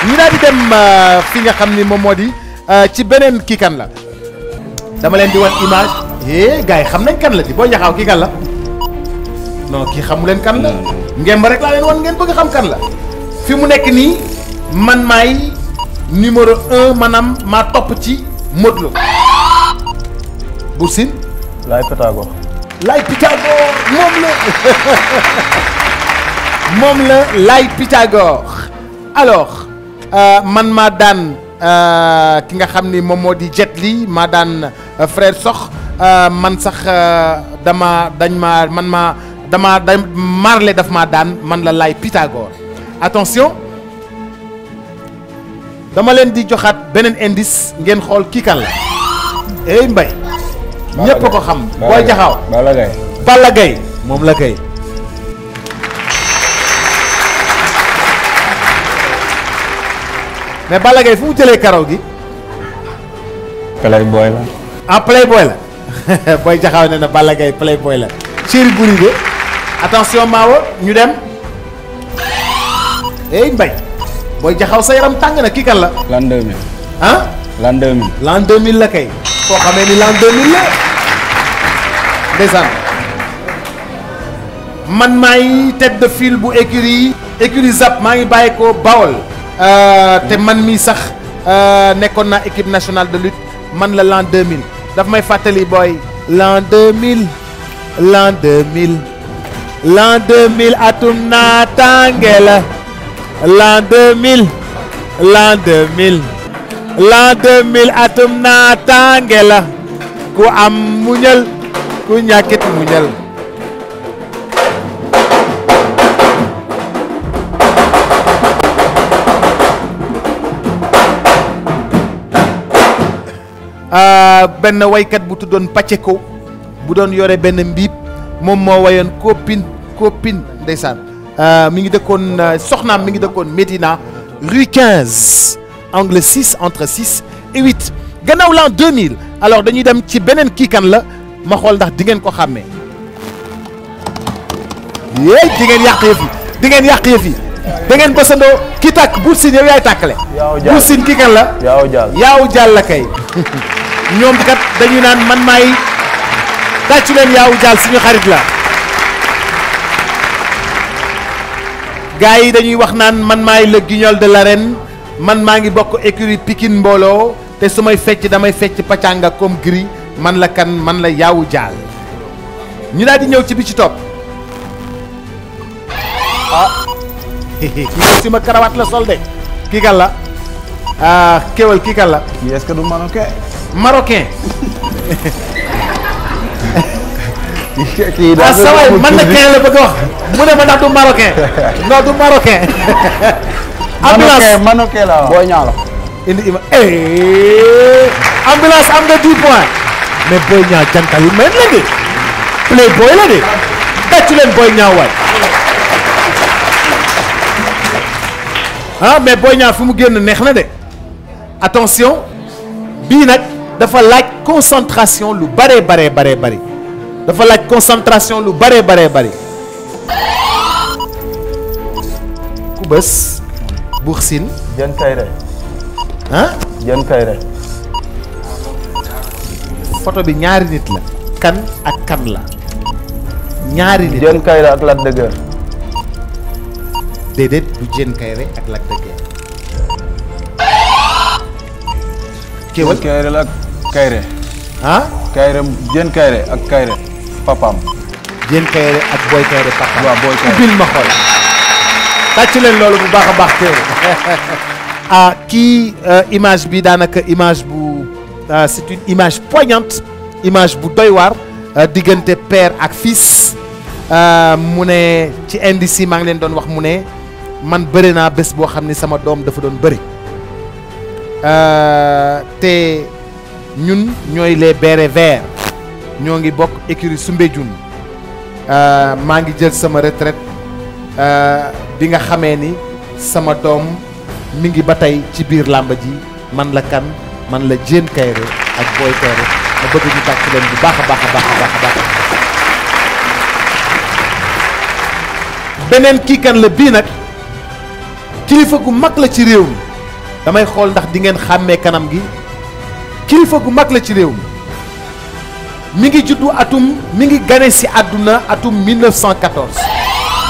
ñu daal di dem fi nga xam ni moom moo di ci beneen kii kan la dama leen di wan image gars yi xam nañ kan la di Boy Jaxaaw kii kan la non kii xamu leen kan la ngemb rek laa leen wan ngeen bëgg xam kan la fi mu nekk nii man maay numéro 1 maanaam maa topp ci Modou Lo Bour Sine Laye Pythagore. Laye Pythagore moom la Laye Pythagore alors man maa daan ki nga xam ni moom moo di Jet Li maa daan frère Sox man sax Marley daf maa daan man la Laye Pythagore attention dama leen di joxaat beneen indice ngeen xool kii kan la Mbaye ñépp ko xam Boy Jaxaaw Balla Gaye moom la kay mais Balla Gaye fu mu jëlee karaw gi Playboy la. ah Playboy la Boy Jaxaaw ne na Balla Gaye Playboy la chéri buri de attention Maawo ñu dem Mbaye Boy Jaxaaw sa yaram tàng na kii kan la L'an 2000. ah L'an 2000. l'an 2000 la kay foo xamee ni l'an 2000 la ndeysaan man maay tête de file bu écurie Zap maa ngi bàyyi ko Bawol te man mii sax nekkoon naa équipe nationale de lutte man la l'an 2000 daf may fàttali booy l'an 2000 atum naataange la l'an 2000 atum naataange la ku am muñal ku ñàkkit muñal benn waykat bu tuddoon Pacheco bu doon yore benn mbiib moom moo wayoon copine ndeysaan mi ngi dëkkoon soxnaam mi ngi dëkkoon Médina rue 15 angle 6 entre 6 et 8 gannaaw l'an 2000 alors dañuy dem ci beneen kii kan la ma xool ndax di ngeen ko xàmmee yéey di ngeen yàq yëf yi da ngeen bësandoo ki tàkk Bour Sine yow yaay tàkkale Bour Sine kii kan la yaaw jàll la kay ñoom kat dañuy naan man maay tàccu leen yaaw jàll suñu xarit la gars yi dañuy wax naan man maay le guignol de l'arène man maa ngi bokk écurie Pikine mbooloo te su may fecc damay fecc pacanga comme gris man la kan man la yaawu jaal ñu daal di ñëw ci bi ci topp kii si ma karawaat la sol de kii kan la kéwal kii kan la est-ce que du marocain kii ah sa waay man la kenn la bëgg a wax mu ne ma ndax du marocain non du marocain ambulance Marocain la Boy Niang la indi ima ambulance am nga 10 points mais Boy Niang jantal yu mel la de Playboy la de tàccu leen Boy Niang waay mais Boy Niang fi mu génn neex na de attention bii nag dafa laaj concentration lu bare dafa laaj concentration lu bare ku bës Bour Sine Diène Kaïré Diène Kaïré photo bi ñaari nit la kan ak kan la ñaari nit Diène Kaïré ak Lac de Guiers déedéet du Diène Kaïré ak Lac de Guiers kéwal Kaïré la ak Kaïré Kaïré Diène Kaïré ak Kaïré papaam Diène Kaïré ak Boy Kaïré papaam waaw Boy Kaïré ubbil ma xool tàcc leen loolu bu baax a baax teew kii image bi daanaka image bu c'est une image poignante image bu doy waar diggante père ak fils mu ne ci indice yi maa ngi leen doon wax mu ne man bëri naa bés boo xam ne sama doom dafa doon bëri te ñun ñooy les bérets verts ñoo ngi bokk écurie Soumbédioune maa ngi jël sama retraite bi nga xamee ni sama doom mi ngi ba tey ci biir làmb ji man la kan man la Diène Kaïré ak Boy Kaïré ma bëgg ñu tàcc leen bu baax a baax beneen kii kan la bii nag kilifa gu mag la ci réew mi damay xool ndax di ngeen xàmmee kanam gi kilifa gu mag la ci réew mi ngi juddu mi ngi gane si àdduna atum 1914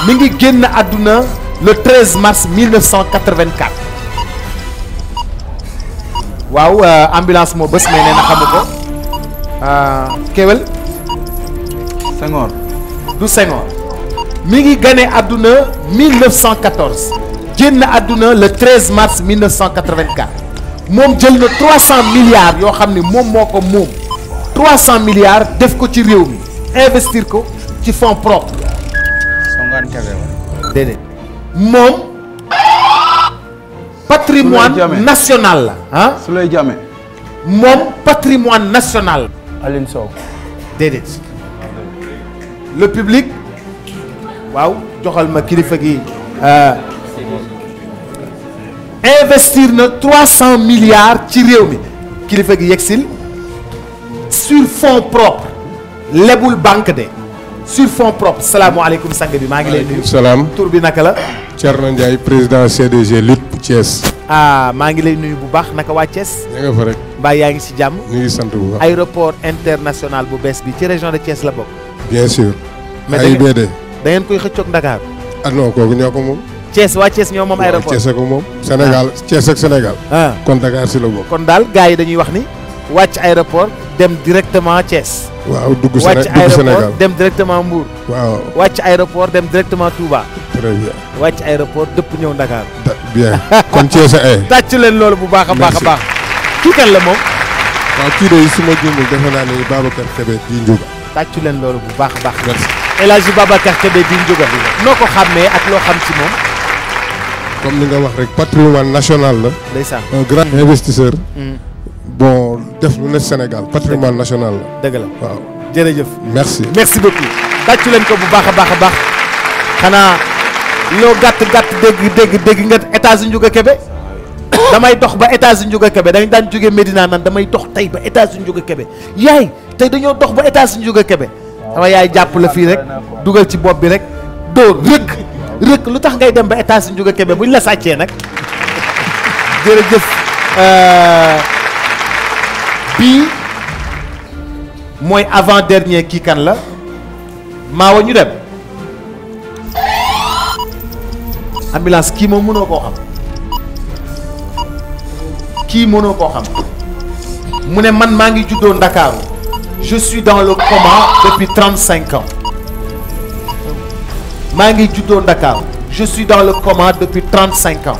mi ngi génn àdduna le 13 mars 1984 waaw ambulance moo bés mais nee na xamu ko kéwél Senghor. du Senghor mi ngi gane àdduna 1914 génn àdduna le 13 mars 1984 moom jël na 300 milliards yoo xam ne moom moo ko moom 300 milliards def ko ci réew mi investir ko ci fonds propres. Songane Kébé déedéet moom patrimoine national la ah. Souley Diamé. moom patrimoine national. Aline Sow. déedéet le public waaw joxal ma kilifa gi investir na 300 milliards ci réew mi kilifa gi yegsil sur fonds propres lebul banque de sur fonds propres salaamaaleykum sang bi maa ngi lay nuyu. salaam tur bi naka la. Thierno Ndiaye président CDG lutte bu Thiès. maa ngi lay nuyu bu baax naka waa Thiès. yaa nga fa rek. mbaa yaa ngi ci jàmm. ñu ngi sant bu baax. aéroport international bu bees bi ci région de Thiès la bokk. bien sûr. mais AIBD. da ngeen koy xëccoog Dakar. ah non kooku ñoo ko moom. Thiès waa Thiès ñoo moom aéroport Thiès ko moom. Sénégal Thiès ak Sénégal. kon Dakar si la bokk. kon daal gars yi dañuy wax ni wàcc aéroport dem directement Thiès. waaw dugg wàcc Sénégal aéroport dem directement Mbour. waaw wàcc aéroport dem directement Touba. très bien. wàcc aéroport dëpp ñëw Dakar. bien kon Thiès a. tàcc leen loolu bu baax a baax a baax. kii kan la moom. waaw kii de su ma juumul defe naa ni Babacar Kébé di Ndiouga. tàccu leen loolu bu baax a baax. merci. El Hadji Babacar Kébé di Ndiouga. noo ko xàmmee ak loo xam ci moom. comme ni nga wax rek patrimoine national la. ndeysaan. un grand investisseur. bon def lu ne Sénégal patrimoine national la. dëgg la waaw jërëjëf. merci. merci beaucoup. tàccu leen ko bu baax a baax a baax. xanaa loo gàtt gàtt dégg nga étage Ndiouga Kébé. damay dox ba étage Ndiouga Kébé dañ daan jógee Medina nan damay dox tey ba étage Ndiouga Kébé yaay tey dañoo dox ba étage Ndiouga Kébé. sama yaay jàpp la fii rek dugal ci bopp bi rek dóor rëkk lu tax ngay dem ba étage Ndiouga Kébé buñ la sàccee nag. jërëjëf bii mooy avant dernier kii kan la maawa ñu dem ambulance kii moom mënoo koo xam kii mënoo koo xam mu ne man maa ngi juddoo Ndakaaru je suis dans le coma depuis 35 ans maa ngi juddoo Ndakaaru je suis dans le coma depuis 35 ans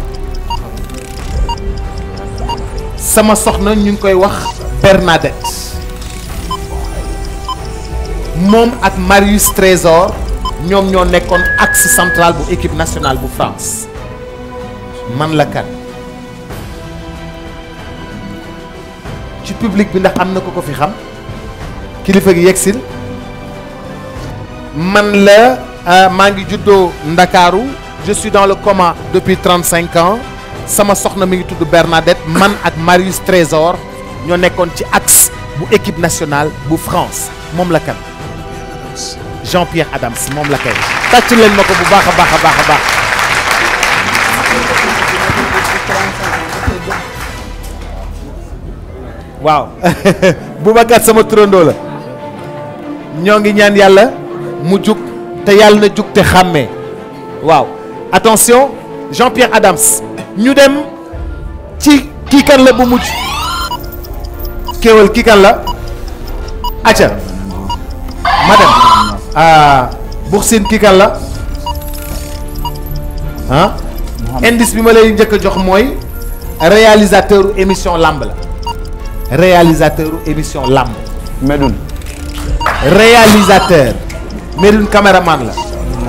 sama soxna ñu ngi koy wax Bernadette moom ak Marius Trésor ñoom ñoo nekkoon axe central bu équipe nationale bu France man la kan ci public bi ndax am na ko fi xam kilifa gi yegsil man la maa ngi juddoo Ndakaaru je suis dans le coma depuis 35 ans sama soxna mi ngi tudd Bernadette man ak Marius Trésor ñoo nekkoon ci axe bu équipe nationale bu France moom la kan Jean-Pierre Adams moom la kay tàcc leen ma ko bu baax a baax a baax a baax waaw Boubacar sama turandoo la ñoo ngi ñaan yàlla mu jug te yàlla na jug te xàmmee waaw attention Jean-Pierre Adams ñu dem ci kii kan la bu mujj kéwal kii kan la acca ma dem Boursine kii kan la indice bi ma lay njëkk a jox mooy réalisateur émission lamb la réalisateur émission lamb Medoune. réalisateur Medoune caméraman la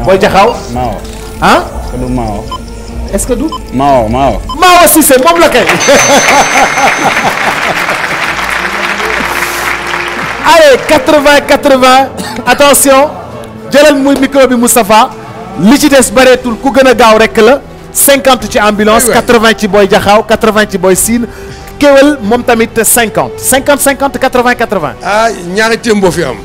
booy jaxaw Mao. est-ce que du Mao. est-ce que du Mao. Mao Cissé moom la kay allez 80 attention jëlal muy micro bi Moustapha li ci des bareetul ku gën a gaaw rek la 50 ci ambulance 80 ci booy jaxaaw 80 ci booy siin kéwél moom tamit 50 80 ñaari témboo fi am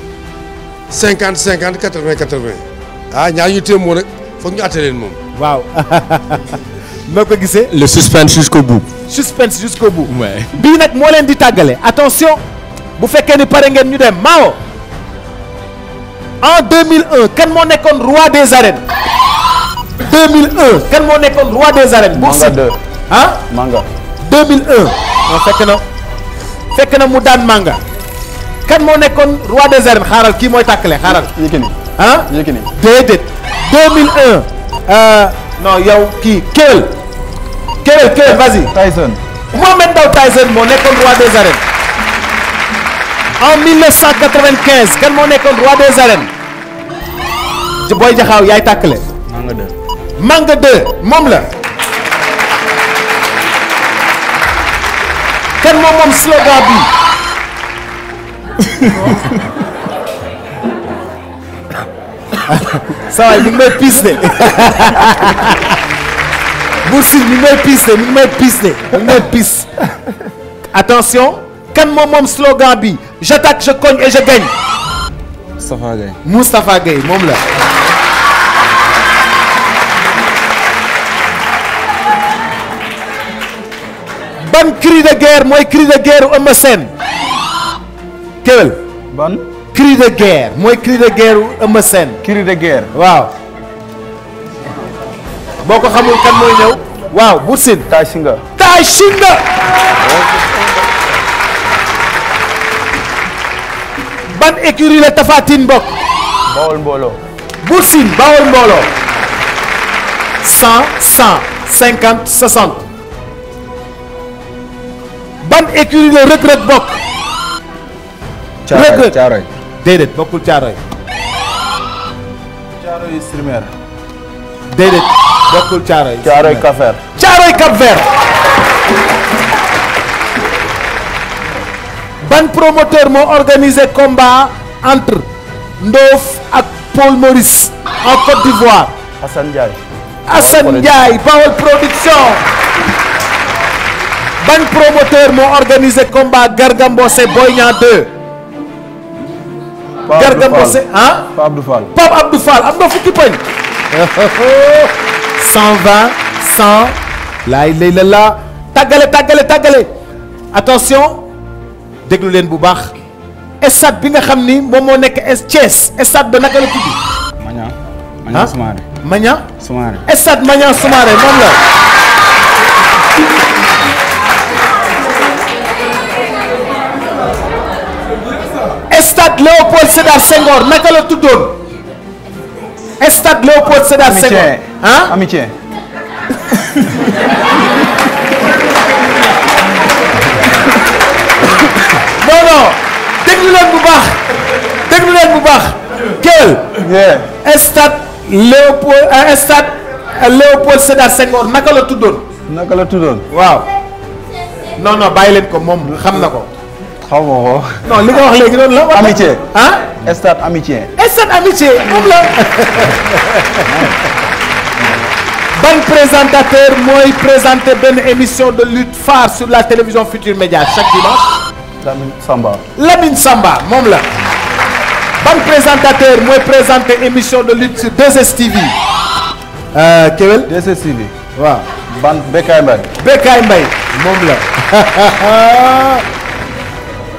50 80 ñaari ñu témboo nag foog ñu atte leen moom. waaw noo ko gisee. Le suspense jusqu'au bout. Suspense jusqu'au bout. Ouais. bii nag moo leen di tàggale attention bu fekkee ni pare ngeen ñu dem Mao en 2001 kan moo nekkoon roi des arènes. 2001 kan moo nekkoon roi des arènes. Manga 2 ah Manga. 2001 non fekk na mu daan Manga kan moo nekkoon roi des arènes xaaral kii mooy tàkkale xaaral. Yékini. ah Yékini. déedéet 2001 non yow kii Kewel vas-y. Tyson. Mohamed Ndao Tyson moo nekkoon roi des arènes en 1995 kan moo nekkoon roi des arènes Boy Jaxaaw yaay tàkkale. Manga 2. Manga 2 moom la kan moom slogan bi saa waay mi ngi may piis de Bour Sine mi ngi may piis attention kan moom slogan bi j'attaque je cogne et je gagne. Moustapha Gueye moom la. ban cri de guerre mooy cri de guerre u Eumeu Sène Kewel. Ban. cri de guerre mooy cri de guerre u Eumeu Sène. Cri de guerre. waaw boo ko xamul kan mooy ñëw. waaw Bour Sine. Tay Shinga. ban écurie la Tapha Tine bokk. Bawol Mbooloo. Bour Sine Bawol Mbooloo. 100 50 60. ban écurie la Reug Reug bokk. Caaroy. déedéet bokkul Caaroy. Caaroy Streamer. déedéet bokkul Caaroy. Caaroy Cap-Vert. Caaroy Cap-Vert. ban promoteur moo organisé combat entre Ndof ak Paul Maurice en Côte d'Ivoire. Assane Ndiaye Bawol Production. ban promoteur moo organisé combat Garga Mbossé Boy Niang 2. Garga Mbossé ah. Pape Abdou Fall am na fukki poñ. 120 100. laay lay la tàggale. attention déglu leen bu baax. stade bi nga xam ni moom moo nekk Thiès stade ba naka la tudd. Magnan Soumaré. Magnan Soumaré. stade Magnan Soumaré moom la. stade Léopold Sédar Senghor naka la tuddoon. stade Léopold Sédar Senghor. ah Amitié. non déglu leen bu baax. Kewel. stade Léopold Sédar Senghor naka la tuddoon. waaw. non bàyyi leen ko moom xam na ko. xaw ma ko. non li nga wax léegi noonu la. Amitié. ah. Stade Amitié. Stade Amitié moom la. ban présentateur mooy présenter benn émission de lutte phare sur la télévision Futur Média chaque dimanche. Lamine Samba moom la. ban présentateur mooy présenter émission de lutte sur 2STV. Kewel. 2STV. waaw. ban Bécaye Mbaye moom la.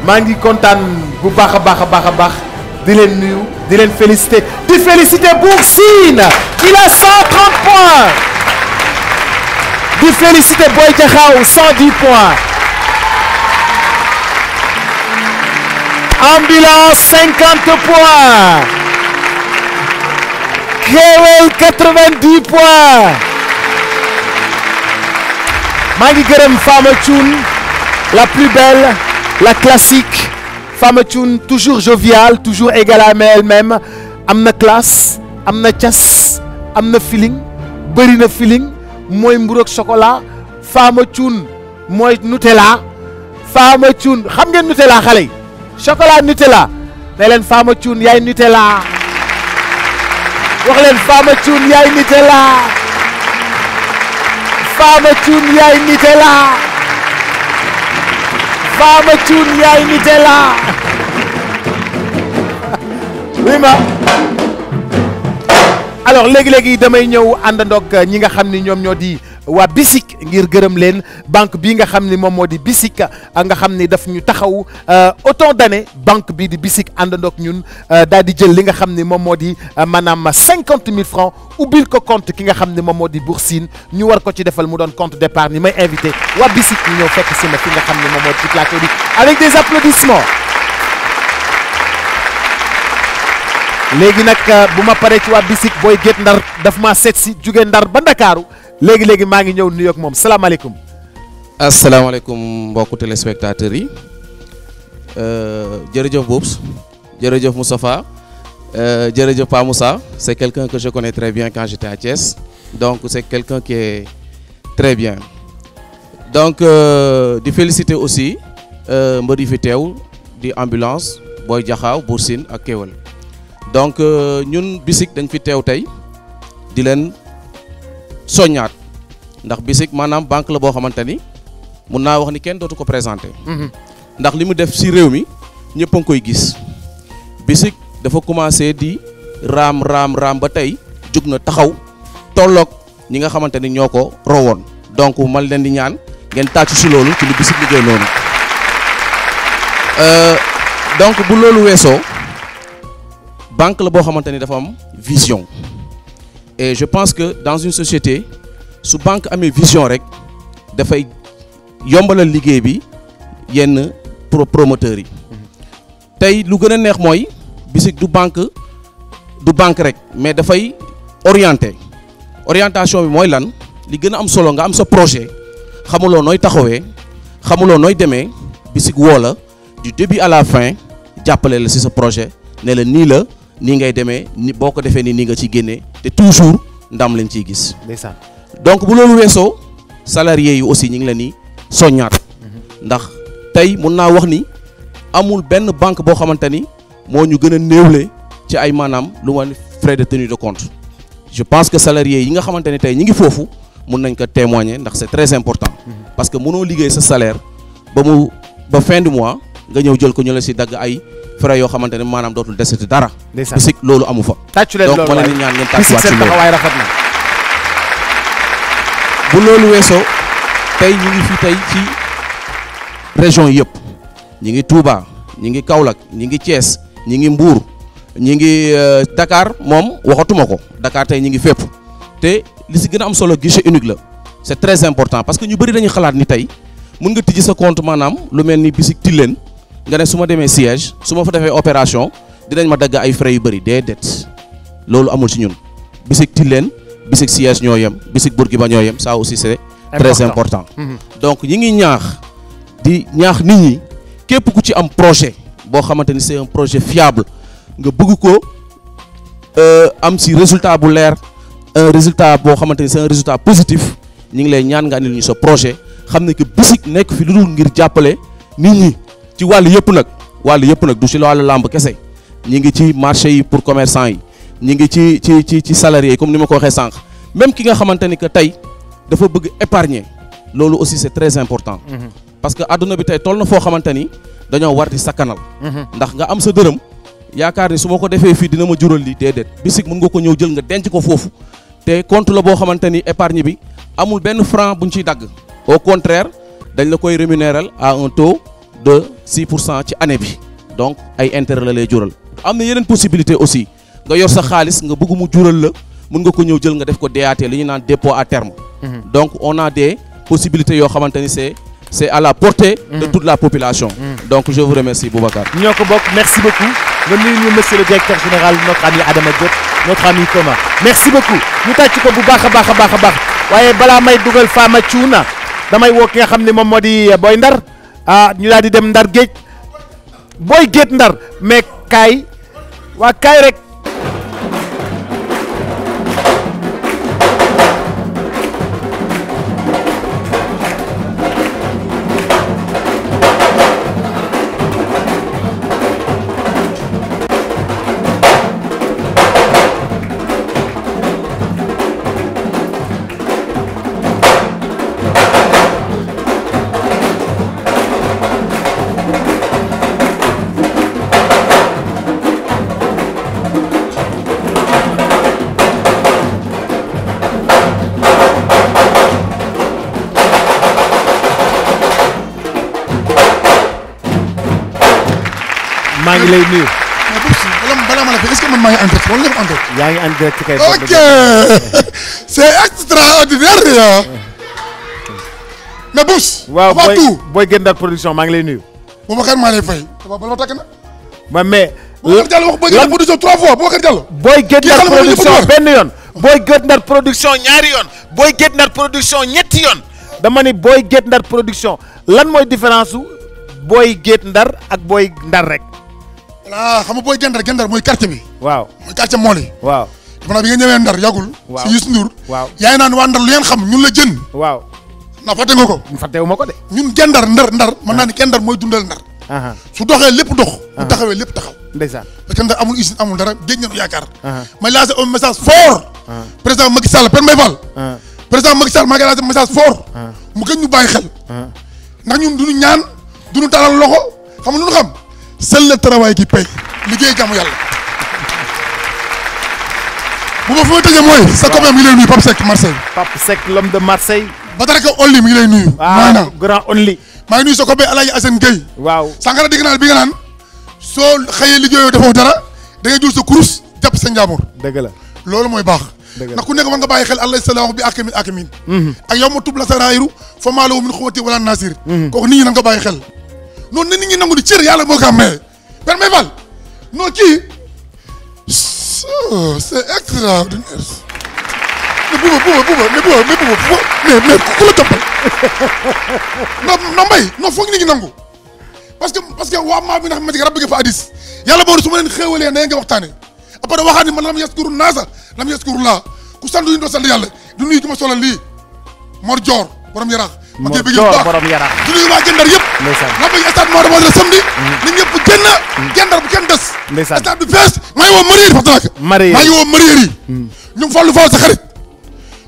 maa ngi kontaan bu baax a baax di leen nuyu di leen féliciter Bour Sine il a 130 points di féliciter Boy Jaxaaw 110 points Ambulance 50 points Kewel 90 points maa ngi gërëm Fama Thioune la plus belle la classique Fama Thioune toujours joviale toujours égale à elle-même am na classe am na cas am na feeling bëri na feeling mooy mburu ak chocolat Fama Thioune mooy Nutella Fama Thioune xam ngeen Nutella xale yi chocolat Nutella ne leen Fama Thioune yaay Nutella wax leen Fama Thioune yaay Nutella Fama Thioune yaay Nutella Fama Thioune yaay Nutella oui ma alors léegi damay ñëw àndandoog ñi nga xam ni ñoom ñoo di waa BICIC ngir gërëm leen banque bii nga xam ni moom moo di BICIC nga xam ni daf ñu taxaw autant d'années banque bii di BICIC àndandoog ñun daal di jël li nga xam ni moom moo di maanaam 50 000 francs ubbil ko compte ki nga xam ni moom moo di Boursine ñu war ko ci defal mu doon compte d'épargne may invité waa BICIC ñu ñëw fekk si ma fi nga xam ni moom moo di ci plateau bi avec des applaudissements. léegi nag bu ma paree ci waa BICIC booy Guet Ndar daf maa seet si jóge Ndar ba Ndakaaru léegi maa ngi ñëw nuyu ak moom salaamaaleykum. asalaamaaleykum mbokku téléspectateurs yi jërëjëf Boubs jërëjëf Moustapha jërëjëf Pa Moussa c'est quelqu'un que je connais très bien quand j'étais à Thiès donc c'est quelqu'un qui est très bien donc di féliciter aussi mbër yi fi teew di ambulance Boy Jaxaaw Boursine ak Kéwal donc ñun BICIC dañ fi teew tey di leen soññaat ndax BICIC maanaam banque la boo xamante ni mun naa wax ni kenn dootu ko présenté ndax li mu def ci réew mi ñëpp a ngi koy gis BICIC dafa commencé di raam ba tey jug na taxaw tolloog ñi nga xamante ni ñoo ko rowoon donc man leen di ñaan ngeen tàccu ci loolu ci li BICIC liggéey noonu donc bu loolu weesoo banque la boo xamante ni dafa am vision et je pense que dans une société su banque amee vision rek dafay yombalal liggéey bi yenn promoteurs yi tey lu gën a neex mooy BICIC du banque rek mais dafay orientation bi mooy lan li gën a am solo nga am sa projet xamuloo nooy taxawee xamuloo nooy demee BICIC woo la du début à la fin jàppale la ci sa projet ne la nii ngay demee ni boo ko defee nii nga ciy génnee te toujours ndam lañ ciy gis. ndeysaan. donc bu loolu weesoo salariés yi aussi ñu ngi leen di soññaat ndax tey mun naa wax ni amul benn banque boo xamante ni moo ñu gën a néewle ci ay maanaam lu ma frais de tenue de compte je pense que salariés yi nga xamante ni tey ñi ngi foofu mun nañ ko témoigner ndax c'est très important parce que mënoo liggéey sa salaire ba fin du mois nga ñëw jël ko ñu la ci dagg ay frais yoo xamante ne maanaam dootul desati dara. BICIC loolu amu fa. tàccu leen loolu donc ma leen di ñaan ngeen tàccuwaat ci loolu taxawaay rafet na. bu loolu weesoo tey ñu ngi fi tey ci région yëpp ñi ngi Touba ñi ngi Kaolack ñi ngi Thiès ñi ngi Mbour ñi ngi Dakar moom waxatuma ko Dakar tey ñi ngi fépp te li ci gën a am solo guichet unique la c'est très important parce que ñu bëri dañuy xalaat ni tey mën nga tijji sa compte maanaam lu mel ni BICIC Tilène nga ne su ma demee siège su ma fa defee opération dinañ ma dagg ay frais yu bëri déedéet loolu amul ci ñun BICIC Tilène BICIC siège ñoo yem BICIC Bourguiba ñoo yem ça aussi c'est très important donc ñi ngi ñaax nit ñi képp ku ci am projet boo xamante ni c'est un projet fiable nga bëgg ko am ci résultat bu leer un résultat boo xamante ni c'est un résultat positif ñi ngi lay ñaan nga andil ñu sa projet xam ne que BICIC nekk fi lu dul ngir jàppale nit ñi ci wàllu yëpp nag du ci wàllu làmb kese ñi ngi ci marché yi pour commerçant yi ñi ngi ci salariés yi comme ni ma ko waxee sànq même ki nga xamante ni que tey dafa bëgg épargner loolu aussi c'est très important parce que adduna bi tey toll na foo xamante ni dañoo war di sakkanal ndax nga am sa dërëm yaakaar ni su ma ko defee fii dina ma jural lii déedéet BICIC mën nga ko ñëw jël nga denc ko foofu te compte la boo xamante ni épargne bi amul benn franc buñ ciy dagg au contraire dañ la koy rémunérer à un taux de 6% ci année bi donc ay intérêt la lay jural am na yeneen possibilité aussi nga yor sa xaalis nga bëgg mu jural la mën nga ko ñëw jël nga def ko DAT li ñu naan dépôt à terme donc on a des possibilités yoo xamante ni c'est à la portée de toute la population donc je vous remercie Boubacar. ñoo ko bokk merci beaucoup nga nuyu ñu monsieur le directeur général notre ami Adama Diop notre ami Thomas merci beaucoup ñu tàcc ko bu baax a baax waaye balaa may dugal Fama Thiouna damay woo ki nga xam ne moom moo di Boy Ndar ñu daal di dem Ndar géej Boy Guet Ndar mais kaay rek maa ngi lay nuyu. mais boobu si balaa ma la fi est-ce que man maa ngi en direct wala nga en direct. yaa ngi en direct kay. ok c'est extraordinaire. mais Bouss. waaw avant tout booy Guet Ndar production maa ngi lay nuyu. Boubacar maa lay fay. bala ma takk na. mais. Boubacar Diallo wax Boy Guet Ndar production 3 fois Boubacar Diallo. Boy Guet Ndar production benn yoon. Boy Guet Ndar production ñaari yoon. Boy Guet Ndar production ñetti yoon. dama ni Boy Guet Ndar production lan mooy différence su Boy Guet Ndar ak Boy Ndar rek. voilà xam nga Boy Guet Ndar mooy quartier bi. waaw mooy quartier Mawli. waaw. dafa bi nga ñëwee Ndar yàggul. waaw si Youssou Ndour. waaw yaay naan waa Ndar lu ngeen xam ñun la jën. waaw. ndax fàtte nga ko. fàttewu ma ko de. ñun Guet Ndar Ndar mën naa ni kenn Ndar mooy dundal Ndar. su doxee lépp dox. bu taxawee lépp taxaw. ndeysaan. parce que Ndar amul usine amul dara géej ngeen yaakaar. may lancer un message fort. président Macky Sall Père Mbaye Fall. président Macky Sall maa ngi lancer message fort. mu gën ñu bàyyi xel. ndax ñun duñu ñaan duñu talal loxo xam nga lu ñu xam. seul le travail qui paye liggéey jàmm yàlla. bu ma fi may tëjee mooy. sa copain mi ngi lay nuyu Pape Seck Marseille. Pape Seck l'homme de Marseille. Bataraka Only mi ngi lay nuyu. waaw grand Only. maa ngi nuyu sa copain El Hadj Assane Gueye. waaw sànqara dégg naa bi nga naan soo xëyee liggéeyoo defoo dara da ngay jël sa kurus jàpp sa njaamur. dëgg la loolu mooy baax. dëgg la ndax ku nekk war nga bàyyi xel allah salaahu bi akimin akimin. ak yow ma tub la saraayiru fa maa lahu min xuwwati wala nasir. kooku nit ñi na nga bàyyi xel. noonu na nit ñi nangu di cër yàlla moo ko am maye. Père Mbaye Fall non kii c'est extraordinaire. mais buuba ku la toppal non mbay non foog nit ñi nangu parce que waa maa bi nga xamante ne rab bi nga fa addis yàlla boobu su ma leen xéewalee na nga waxtaane après waxaat ni man lam yaskuru naasa lam yaskuru laa ku sant yi doo sant yàlla du nuyu ki ma solal lii Mor Dior borom yaraax ma koy bëgg bu baax borom yaraax du nuyu waa Guet Ndar yëpp la bëgg stade moo demoon la samedi nit ñëpp génn Guet Ndar bu kenn des stade bi fees maa ngi woo mariér fatanaka maa ngi woo mariér yi ñu ngi fallu faal sa xarit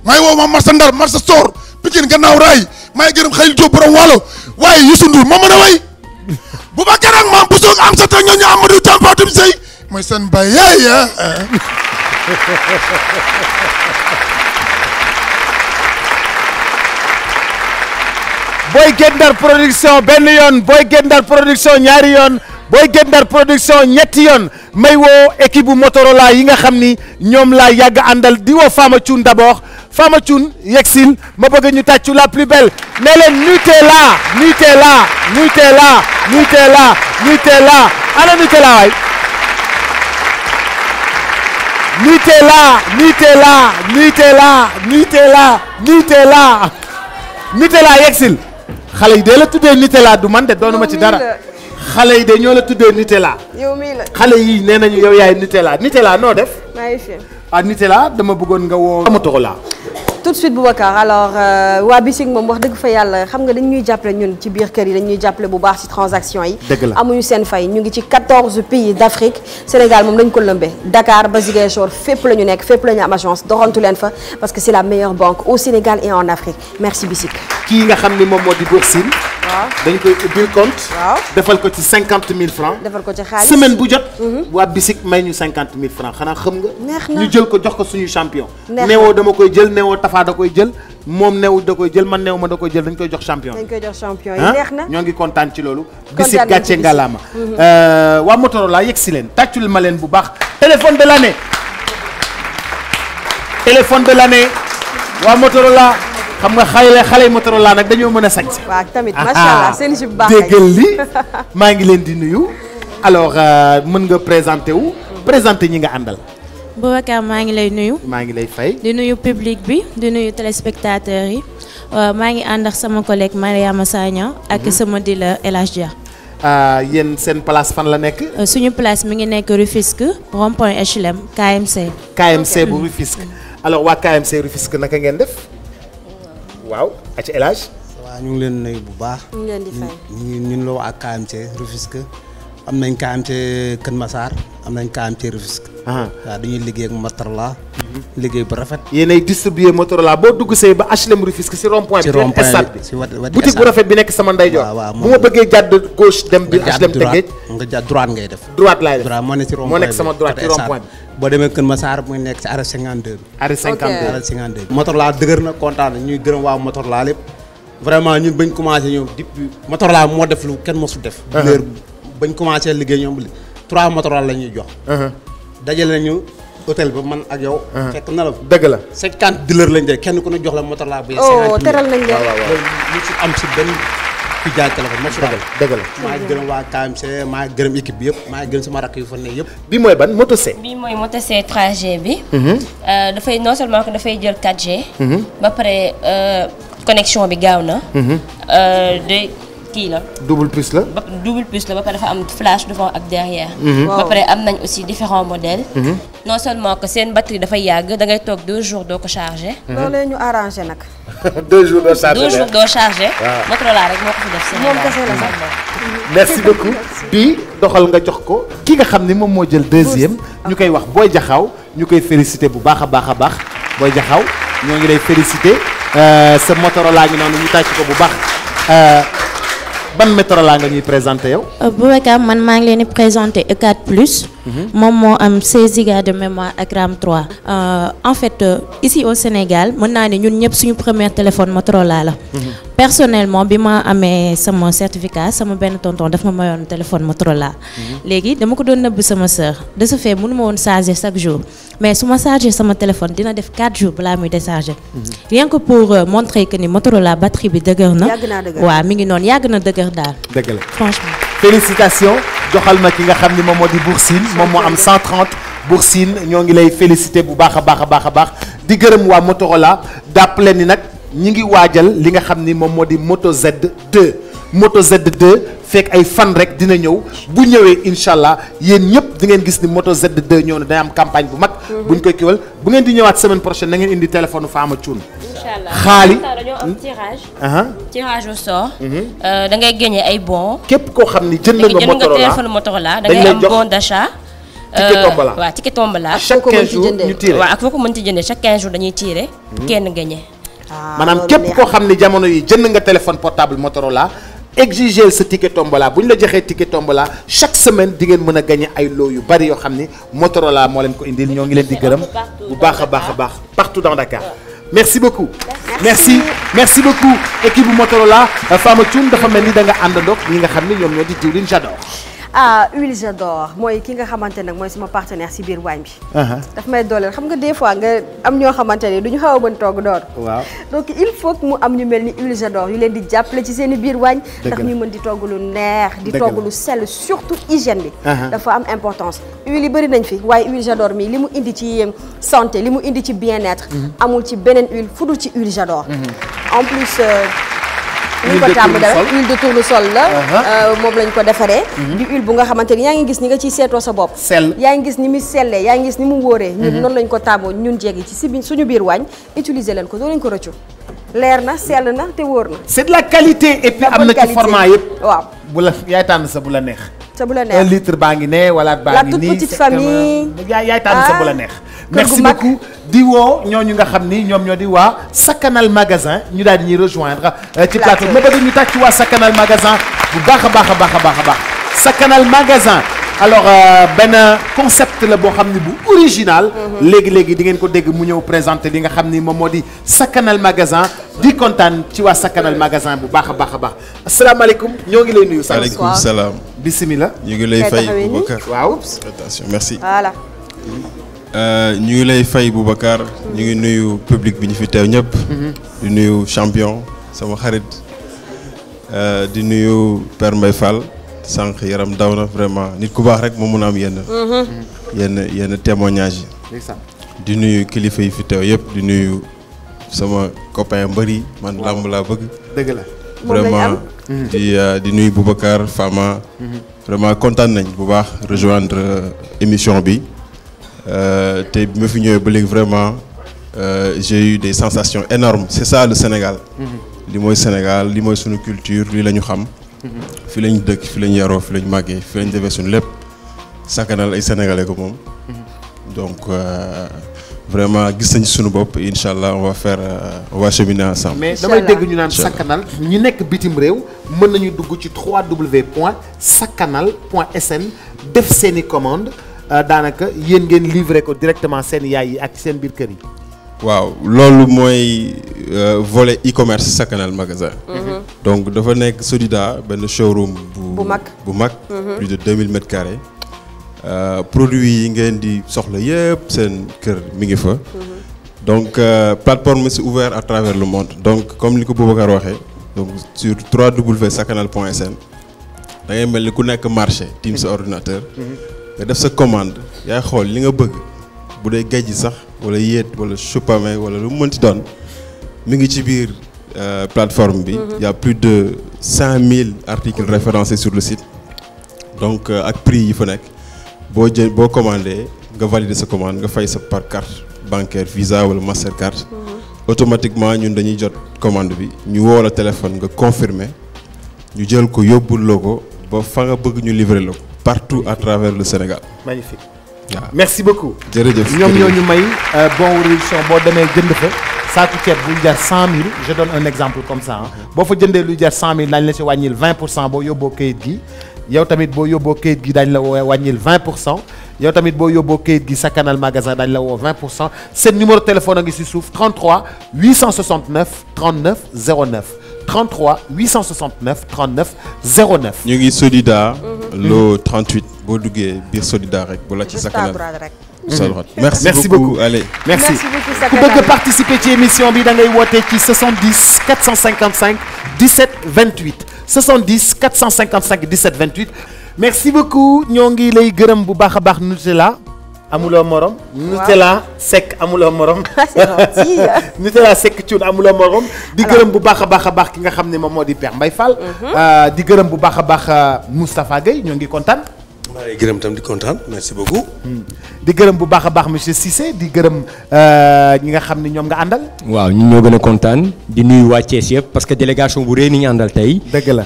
maa ngi woo ma marsa Ndar marsa Soor Pikine gannaaw raay maa ngi gërëm Xalil Diop borom Waalo waaye Youssou Ndour moo mën a way Boubacar ak maam bu soog am sa teg ñooñu Amadou Thiam Fatou Sey mooy seen bay yaay Boy Guet Ndar production benn yoon Boy Guet Ndar production ñaari yoon Boy Guet Ndar production ñetti yoon may woo équipe bu Motorola yi nga xam ni ñoom laa yàgg àndal di woo Fama Thioune d'abord Fama Thioune yegsil ma bëgg ñu tàccu la plus belle ne leen Nutella Nutella Nutella Nutella Nutella ana Nutella waay Nutella Nutella Nutella Nutella Nutella Nutella yegsil xale yi de la tuddee Nutella du man de doonuma ci dara xale yi de ñoo la tuddee Nutella. yow mii la xale yi nee nañu yow yaay Nutella Nutella noo def. maa ngi fi. Nutella dama bëggoon nga woo Motorola. tout de suite Boubacar alors waa Bisik moom wax dëgg fa yàlla xam nga dañ ñuy jàppale ñun ci biir kër yi dañ ñuy jàppale bu baax ci transaction yi. dëgg la amuñu seen fay ñu ngi ci 14 pays d'Afrique Sénégal moom dañ ko lëmbee Dakar ba Ziguinchor fépp la ñu nekk fépp la ñu am agence doxantu leen fa parce que c'est la meilleure banque au Sénégal et en Afrique merci Bisik. kii nga xam ni moom moo di Boursine. waaw dañ koy ubbil compte. waaw defal ko ci 50 000 francs. defal ko ci xaalis semaine bu jot. waa Bisik may ñu 50 000 francs xanaa xam nga. neex na ñu jël ko jox ko suñu champion. neex na neewoo dama koy jël neewoo Tafa da koy jël moom neewu da koy jël man neewu ma da koy jël dañ koy jox champion. dañ koy jox champion yi neex na ñoo ngi kontaan ci loolu. kontaan Bisik gàcce ngalaama. waa Motorola yegg si leen tàccul ma leen bu baax. téléphone de l'année. téléphone de l'année waa Motorola. xam nga xale Motorola nag dañoo mën a sañ. waaw tamit macha allah seen jub baax déggal li maa ngi leen di nuyu alors mën nga présenter wu. présenter ñi nga àndal. Boubacar maa ngi lay nuyu. maa ngi lay fay. di nuyu public bi di nuyu téléspectateurs yi maa ngi ànd ak sama collègue Mariama Sagna ak sama dealer El Hadj Dia. yéen seen place fan la nekk. suñu place mi ngi nekk Rufisque rond-point HLM KMC. KMC bu Rufisque. alors waa KMC Rufisque naka ngeen def. waaw ak El Hadj. waaw ñu ngi leen nuyu bu baax. ñu ngi leen di fay. ñun la waa KMC Rufisque am nañ KMC Kër Massar am nañ KMC Rufisque. waaw dañuy liggéey ak Motorola. liggéey bu rafet. yéenay distribuer Motorola boo dugg see ba HLM Rufisque si rond point bi. ci rond point stade bi bi si wet boutique bu rafet bi nekk sama ndeyjoor. bu ma bëggee jàdd gauche dem bi HLM Tëngéej. nga jàdd droite ngay def. droite laay def droite moo nekk ci rond point moo nekk sama droite ci rond point bi. boo demee Kër Massar muy nekk ci arrêt 52 bi. arrêt 52 arrêt 52 bi. Motorola dëgër na kontaan na ñuy gërëm waa Motorola lépp vraiment ñun bañ commencé ñoom depuis Motorola moo def lu kenn mosul def. bañ commencé liggéey ñoom 3 Motorola la ñuy jox. dajale nañu hôtel ba man ak yow. fekk na la dëgg la 50 dealer lañ de kenn ku ne jox la Motorola bu. 50 teral nañ leen ñu ci am si benn ki jaay téléphone Motorola. dëgg la maa ngi gërëm waa KMC maa ngi gërëm équipe bi yëpp maa ngi gërëm sama rakk yu fa ne yëpp. bi mooy ban Moto C. bii mooy Moto C 3G bi. dafay non seulement que dafay jël 4G. ba pare connexion bi gaaw na. de kii la. double plus la. double plus la ba pare dafa am flash devant ak derrière. ba pare am nañ aussi différents modèles. non seulement que seen batterie dafay yàgg da ngay toog 2 jours doo ko chargé. loolu ñu arrangé nag. 2 jours doo chargé 2 jours doo chargé. Motorola rek moo ko fi def Sénégal moom kese la sax. merci beaucoup bii doxal nga jox ko ki nga xam ni moom moo jël deuxième ñu koy wax Boy Jaxaw ñu koy félicité bu baax a baax a baax Boy Jaxaw ñoo ngi lay félicité sa Motorola ngi noonu ñu tàcc ko bu baax ban Motorola nga ñuy présenté yow. Boubacar man maa ngi leen di présenté E4 plus. moom moo am 16 Go de mémoire ak RAM 3. En fait ici au Sénégal mën naa ne ñun ñëpp suñu premier téléphone Motorola la. personnellement bi ma amee sama certificat sama benn tonton daf ma mayoon téléphone Motorola. léegi dama ko doon nëbb sama sœur de ce fait mënu ma woon charger chaque jour mais su ma charger sama téléphone dina def 4 jours balaa muy décharger. rien que pour montrer que ni Motorola batterie bi dëgër na. yàgg naa dëgër waaw mi ngi noonu yàgg na dëgër daal. dëgg la franchement. félicitations joxal ma ki nga xam ni moom moo di Boursine moom moo am 130 Boursine ñoo ngi lay félicité bu baax a baax a baax a baax di gërëm waa Motorola dàpp leen ni nag ñi ngi waajal li nga xam ni moom moo di Moto Z2 Moto Z2 fekk ay fan rek dina ñëw bu ñëwee incha allah yéen ñëpp di ngeen gis ni Moto Z2 ñëw na day am campagne bu mag. buñ koy kiwal bu ngeen di ñëwaat semaine prochaine na ngeen indi téléphone Fama Thioune. incha allah xaali dañoo am tirage. tirage au sort. da ngay gagné ay bons. képp koo xam ni jënd nga Motorola téléphone Motorola da ngay am bon d'achat. ticket tombola waaw ticket tombola. chaque 15 jours ñu tiré waaw ak foo ko mën ci jëndee chaque 15 jours dañuy tiré. kenn gagné. maanaam képp koo xam ni jamono yi jënd nga téléphone portable Motorola exiger sa ticket tombola bu ñu la joxee ticket tombola chaque semaine di ngeen mën a gagné ay loo yu bari yoo xam ni Motorola moo leen ko indil ñoo ngi leen di gërëm bu baax a baax a baax partout dans Dakar. merci beaucoup merci beaucoup équipe bu Motorola Fama Thioune dafa mel ni da nga àndandoog ñi nga xam ni ñoom ñoo di diwlin J'adore. huile J'adore mooy ki nga xamante nag mooy sama partenaire si biir waañ bi. daf may dooleel xam nga des fois nga am ñoo xamante ne du ñu xaw a mën togg door. waaw donc il faut que mu am ñu mel ni huile J'adore yu leen di jàppale ci seen i biir waañ. ndax ñu mën di togg lu neex. di togg lu sell surtout hygiène bi. dafa am importance huile yi bëri nañ fi waaye huile J'adore mi li mu indi ci santé li mu indi ci bien-être. amul ci beneen huile fudul ci huile J'adore. en plus. ñu ko tàmm dara huile de tournesol la moom lañ ko defaree di huile bu nga xamante ni yaa ngi gis ni nga ciy seetoo sa bopp yaa ngi gis ni mu sellee yaa ngi gis ni mu wóoree ñun noonu lañ ko tàmmoo ñun jeeg yi ci si suñu biir waañ utiliser leen ko doo leen ko rëccu leer na sell na te wóor na c'est de la qualité et puis am na ci format yëpp waaw bu la yaay tànn sa bu la neex sa bu la neex 1 litre baa ngi ne wala baa ngi nii la toute petite famille yaay tànn sa bu la neex merci beaucoup di woo ñooñu nga xam ni ñoom ñoo di waa Sakanal magasin ñu daal di ñuy rejoindre ci plateau ma bëgg ñu tàcc waa Sakanal magasin bu baax a baax a baax a baax a baax Sakanal magasin alors benn concept la boo xam ni bu original léegi-léegi di ngeen ko dégg mu ñëw présenter li nga xam ni moom moo di Sakanal magasin di kontaan ci waa Sakanal magasin bu baax a baax a baax asalaamaaleykum ñoo ngi lay nuyu waaleykum salaam bismillah ñu ngi lay fay Boubacar waaw attention merci voilà ñu ngi lay fay Boubacar ñu ngi nuyu public bi ñu fi teew ñëpp di nuyu champion sama xarit di nuyu Père Mbaye Fall sànq yaram daw na vraiment nit ku baax rek moo mun a am yenn témoignage yi di nuyu kilifa yi fi teew yëpp di nuyu sama copain mbëri man làmb laa bëgg dëgg la vraiment di nuyu Boubacar Fama vraiment kontaan nañ bu baax rejoindre émission bi te bi ma fi ñëwee ba léegi vraiment j'ai eu des sensations énormes c'est ça le Sénégal li mooy Sénégal li mooy suñu culture li la ñu xam fi lañ dëkk fi lañ yaroo fi lañ màggee fi lañ defee suñu lépp Sakanal ay sénégalais ko moom donc vraiment gis nañ suñu bopp incha allah on va cheminer ensemble. mais damay dégg ñu naan Sakanal ñu nekk bitim réew mën nañu dugg ci www.sakanal.sn def seeni commande daanaka yéen ngeen livré ko directement seen yaay yi ak seen biir kër yi. waaw loolu mooy volet e-commerce Sakanal magasin. donc dafa nekk Sodida benn showroom bu mag plus de 2000 mètres carrés produits yi ngeen di soxla yëpp seen kër mi ngi fa. Donc plateforme c'est ouvert à travers le monde donc comme li ko Boubacar waxee donc sur www.sakanal.sn da ngay mel ni ku nekk marché tiim sa ordinateur. nga def sa commande yaay xool li nga bëgg bu dee géej gi sax wala yéet wala choupame wala lu mu mënti doon mi ngi ci biir plateforme bi. Il y a plus de 5000 articles référencés sur le site donc ak prix yi fa nekk boo commandé nga valider sa commande nga fay sa par carte bancaire Visa wala Mastercard. Automatiquement ñun dañuy jot commande bi ñu woo la téléphone nga confirmer ñu jël ko yóbbul la ko ba fa nga bëgg ñu livrer la ko partout à travers le Sénégal. Magnifique. Merci beaucoup. jërëjëf ñoom ñoo ñu may bon réduction boo demee jënd fa saaku ceeb bu jar 100000 je donne un exemple comme ça boo fa jëndee lu jar 100000 dañ la ci wàññil 20% boo yóbboo kayit gi yow tamit boo yóbboo kayit gi dañ la wàññil 20%. yow tamit boo yóbboo kayit gi sa canal magasin dañ la woo 20% seen numéro téléphone a ngi ci suuf 33 869 39 09 33 869 39 09. ñu ngi Solida. lo 38 boo duggee biir Solida rek bu la ci sa canal. merci beaucoup allez. merci ku bëgg participer ci émission bi da ngay woote ci 70 455 17 28 70 455 17 28. merci beaucoup ñoo ngi lay gërëm bu baax a baax Nutella amuloo morom. Nutella Seck amuloo morom. Nutella Seck Thioune amuloo morom. di gërëm bu baax a baax ki nga xam ne moom moo di Père Mbaye Fall. di gërëm bu baax a baax Moustapha Gueye ñoo ngi kontaan. maa ngi gërëm tam di kontaan merci beaucoup. di gërëm bu baax a baax monsieur Cissé di gërëm ñi nga xam ne ñoom nga àndal. waaw ñun ñoo gën a kontaan di nuyu waa Thiès yëpp parce que délégation bu rëy ni ñu àndal tey. dëgg la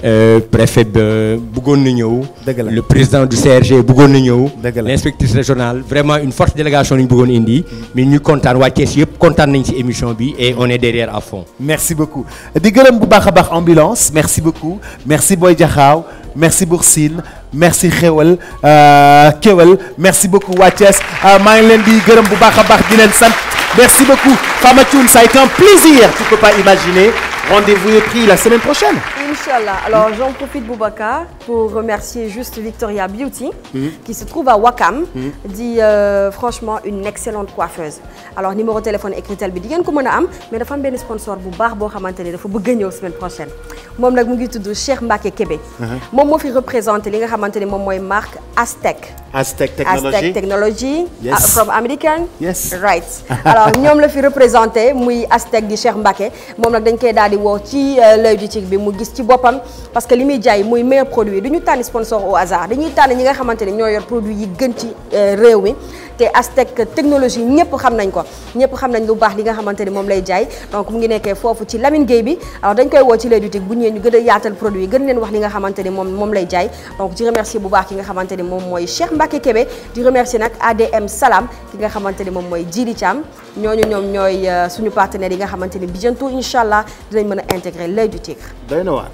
préfet ba bëggoon na ñëw. dëgg la le président du CRG bëggoon na ñëw. dëgg la l'inspectrice régionale vraiment une forte délégation la ñu bëggoon indi. mais ñu kontaan waa Thiès yëpp kontaan nañ ci émission bi et on est derrière à fond. merci beaucoup di gërëm bu baax a baax ambulance merci beaucoup merci Boy Diakhao merci Boursine merci Xewal Kewal merci beaucoup waa Thiès maa ngi leen di gërëm bu baax a baax di leen sant merci beaucoup Fama Thioune ça a été un plaisir tu peux pas imaginer rendez-vous est pris la semaine prochaine. Inch'Allah. Alors j'en profite Boubacar pour remercier juste Victoria Beauty qui se trouve à Wakam dit franchement une excellente coiffeuse. Alors numéro téléphone écritel bi di ngeen ko mën a am mais dafa am benn sponsor bu baax boo xamante ne dafa bëgg a ñëw semaine prochaine moom nag mu ngi tudd Cheikh Mbacké Kébé. moom moo fi représenté li nga xamante ne moom mooy marque Aztec. Aztec Technology Aztec Technology. Yes. From American. Yes. Right. Alors ñoom la fi représenté muy Aztec di Cheikh Mbacké moom nag dañ koy daal di woo ci l'œil du tigre bi mu gis ci boppam parce que li muy jaay muy meilleur produit du ñu tànn sponsor au hasard dañuy tànn ñi nga xamante ne ñoo yor produit yi gën ci réew mi te Aztec Technologie ñëpp xam nañ ko ñëpp xam nañ lu baax li nga xamante ni moom lay jaay donc mu ngi nekkee foofu ci Lamine Gueye bi alors dañ koy woo ci l'œil du tigre bu ñëwee ñu gën a yaatal produit yi gën leen wax li nga xamante ni moom lay jaay donc di remercier bu baax ki nga xamante ni moom mooy Cheikh Mbacké Kébé di remercier nag ADM Salam ki nga xamante ni moom mooy Djili Thiam ñooñu ñoom ñooy suñu partenaires yi nga xamante ni bientôt incha allah dinañ mën a intégrer l'œil du tigre. doy na waar.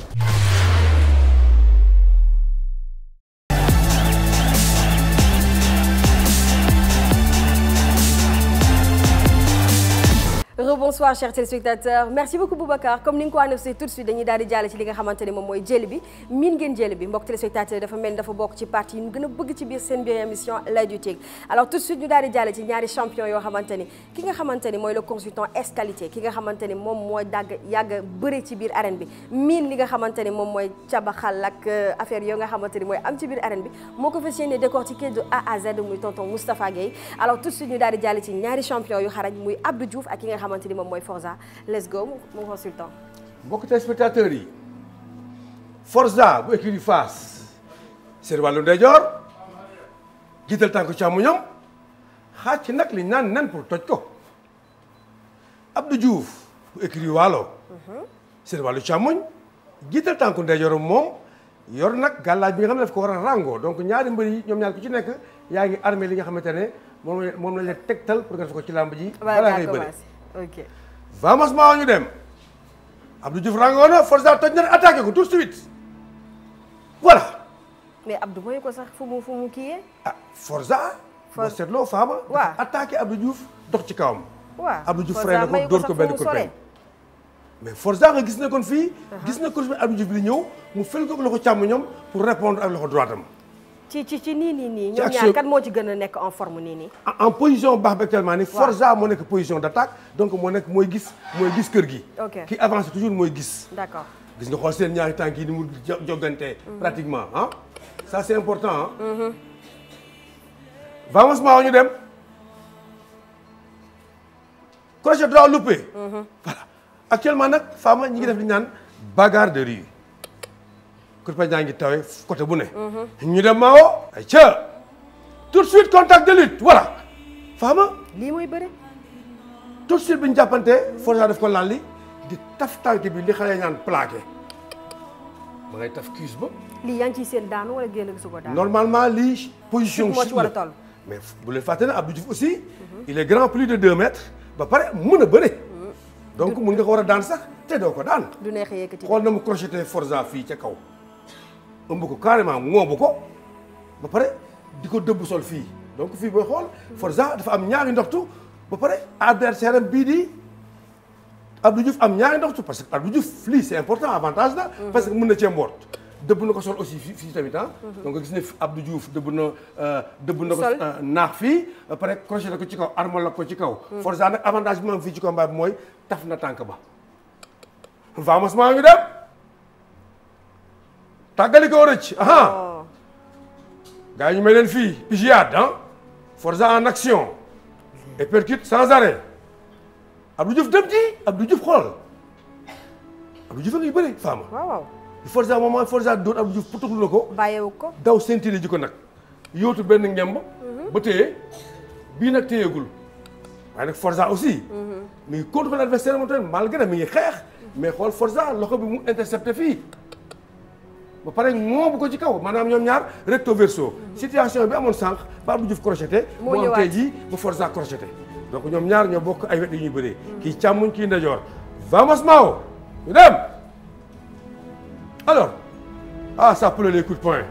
Rebonsoir chers téléspectateurs merci beaucoup Boubacar comme ni nga ko annoncé tout de suite dañuy daal di jàll ci li nga xamante ne moom mooy jëli bi miin ngeen jëli bi mbokk téléspectateurs dafa mel ni dafa bokk ci partie yi ñu gën a bëgg ci biir seen biir émission l'œil du tigre alors tout de suite ñu daal di jàll ci ñaari champion yoo xamante ni ki nga xamante ni mooy le consultant S-qualité ki nga xamante ni moom mooy yàgg bëri ci biir arène bi miin li nga xamante ni moom mooy cabaxal ak affaire yoo nga xamante ni mooy am ci biir arène bi moo ko fas yéene décortiquer de A à Z muy tonton Moustapha Gueye alors tout de suite ñu daal di jàll ci ñaari champion yu xarañ muy Abdou Diouf ak ki nga xamante ni moom mooy Forza let's go mon consultant. mbokk téléspectateurs yi Forza bu écurie Fass seen wàllu ndeyjoor jiital tànku càmmoñam xaaj ci nag li naan nen pour toj ko Abdou Diouf bu écurie Waalo seen wàllu càmmoñ jiital tànku ndeyjooram moom yor nag gàllaaj bi nga xam ne daf ko war a ràngoo donc ñaari mbër yi ñoom ñaar ku ci nekk yaa ngi armé li nga xamante ne moom lañ leen tegtal pour nga def ko ci làmb ji balaa ngay bëri ok vamos maa ñu dem Abdou Diouf ràngoo na Forza toj na attaqué ko tout de suite voilà. mais Abdou mooy ko sax fu mu kii ah Forza. boo seetloo Fama. waaw attaqué Abdou Diouf dox ci kawam. waaw Abdou Diouf freiné ko dóor ko benn côté. mais Forza nga gis na kon fii. gis na ko Abdou Diouf bi ñëw mu fël ko loxo càmmoñam pour répondre ak loxo droitam. ci nii ñoom ñaar kan moo ci gën a nekk en forme nii. en position baax bi actuellement nii. Forza moo nekk position d'attaque donc mooy gis kër gi. ok ki avance toujours mooy gis. d'accord gis nga xool seen ñaari tànk yi ni mu jogante pratiquement ah ça c'est important ah. vamos maa ñu dem. crochet droit loupé. voilà actuellement nag Fama ñi ngi def li ñu naan bagarre de rue. kurpañ daa ngi tawee côté bu ne. ñu dem Mao. ay ca tout de suite contact de lutte voilà. Fama. lii mooy bëre. tout de suite bi ñu jàppante Forza def ko lalli di taf tànk bi li xale ñaan plaqué ma ngay taf cuisse ba. lii yaa ngi ciy seen daanu wala génn gisu ko daanu. normalement lii position. moo ci war a toll. mais bu leen fàtte ne Abdou Diouf aussi. il est grand plus de 2 mètres. ba pare mën a bëre. donc mun nga ko war a daan sax te doo ko daan. du neex a yëkkati. xool na mu crocheté Forza fii ca kaw. ëmb ko carrément ŋoobu ko ba pare di ko dëbb sol fii donc fii booy xool Forza dafa am ñaari ndoxtu ba pare adversaire am bii di Abdou Diouf am ñaari ndoxtu parce que Abdou Diouf lii c'est important avantage la. parce que mën na cee mboot. dëbb na ko sol aussi fii tamit ah. donc gis ne Abdou Diouf dëbb na ko naax fii ba pare crocheté ko ci kaw armal la ko ci kaw. Forza nag avantage bi mu am fii ci combat bi mooy taf na tànk ba. vamos maa ngi dem. tàggali ko rëcc aha gars yi ñu may leen fii pigiade ah Forza en action et percute sans arrêt Abdou Diouf dem ci Abdou Diouf xool Abdou Diouf a ngi bëri Fama. waaw Forza moment Forza dóor Abdou Diouf putuklu na ko. bàyyeewu ko daw sentir ji ko nag yóotu benn ngemb. ba téye bii nag téyeegul waaye nag Forza aussi. mi ngi contre l'adversaire moom tamit malgré mi ngi xeex. mais xool Forza loxo bi mu intercepté fii. ba pare ŋoobu ko ci kaw maanaam ñoom ñaar recto verso. situation bi amoon sànq ba Abdou Diouf crocheté. moo am tey jii ba Forza crocheté. donc ñoom ñaar ñoo bokk ay wet yu ñuy bëree. kii càmmuñ kii ndajoor. vamos Mao ñu dem. alors ça pleut les coups de poing.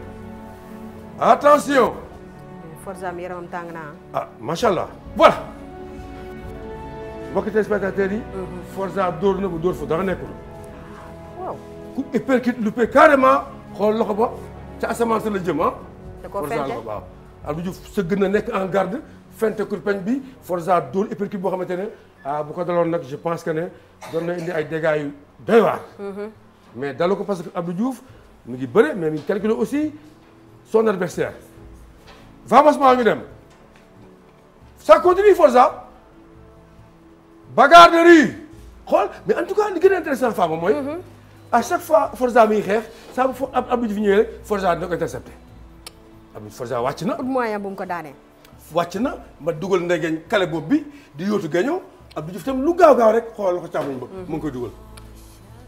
attention. Forza mi yaramam tàng naa. macha allah voilà. mbokki téléspectateurs yi. Forza dóor na bu dóor fa dara nekkul. waaw. ku uppercut loupé carrément xool loxo ba ca asamaan sa la jëm ah. da koo Forza fente loxo waaw. Abdou Diouf sëgg na nekk en garde fente kurpeñ bi Forza dóor uppercut boo xamante ne bu ko daloon nag je pense que ne doon na indi ay dégâts yu doy waar. mais dalu ko parce que Abdou Diouf mu ngi bëre mais mi ngi calculer aussi son adversaire. vamos maa ngi dem ça continue Forza bagarre de rue xool mais en tout cas li gën a intéressant Fama mooy. à chaque fois Forza mi ngi xeex saa bu Abdou Diouf ñëwee rek Forza dina ko intercepté Forza wàcc na. moyen bu mu ko daanee. wàcc na ma dugal ndegeñ kale bopp bi di yóotu gañoo Abdou Diouf tam lu gaaw rek xool ko càmmoñ ba. mu ngi koy dugal.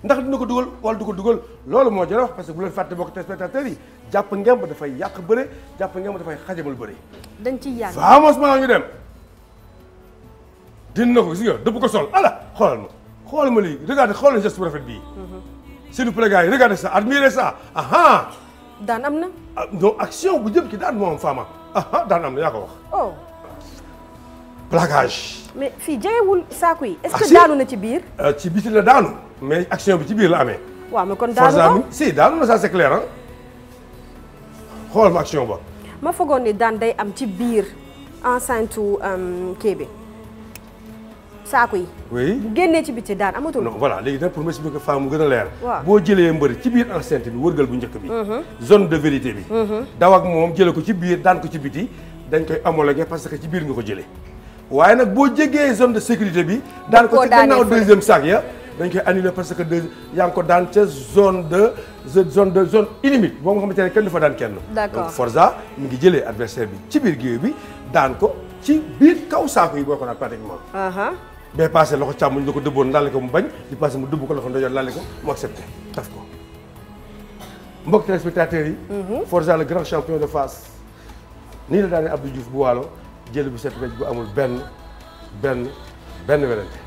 ndax dina ko dugal wala du ko dugal loolu moo jar a wax parce que bu leen fàtte bokk téléspectateurs yi jàpp ngemb dafay yàq bëre jàpp ngemb dafay xajamal bëre. dañ ciy yàgg. vamos maa ñu dem. dina ko gis nga dëpp ko sol ala xoolal ma lii regardez xoolal geste bu rafet bii. s'il vous plaît gars yi regardez ça admirez ça aha. daan am na. non action bu jëm ci daan moo am Fama daan am na yaa ko wax. oh. plaquage. mais fii jegewul saako yi. est-ce que daanu na ci biir. ci biti la daanu. mais action bi ci biir la amee. waaw mais kon daanu ko si daanu na ça c'est clair ah. xoolal ma action ba. ma foogoon ni daan day am ci biir enceinte kii bi saako yi. oui bu génnee ci biti daan amatul. non voilà léegi nag pour m'expliquer Fama mu gën a leer. waaw boo jëlee mbëri ci biir enceinte bi wërgal bu njëkk bi. zone de vérité bi. daw ak moom jëlee ko ci biir daan ko ci biti dañ koy homologué parce que ci biir nga ko jëlee. waaye nag boo jegee zone de sécurité bi. daan ko ci gannaaw deuxième sac ya dañ koy annulé parce que yaa ngi ko daan ca zone illimite boo nga xamante ne kenn du fa daan kenn. d'accord donc Forza mi ngi jëlee adversaire bi ci biir géew bi daan ko ci biir kaw saako yi boo ko naan pratiquement. bee passé loxo càmmoñ la ko dëbboon laale ko mu bañ di passé mu dëbb ko loxo ndeyjoor laale ko mu accepté taf ko. mbokk téléspectateurs yi. Forza le grand champion de Fass nii la daanee Abdou Diouf bu Waalo jël bu set wecc bu amul benn werante.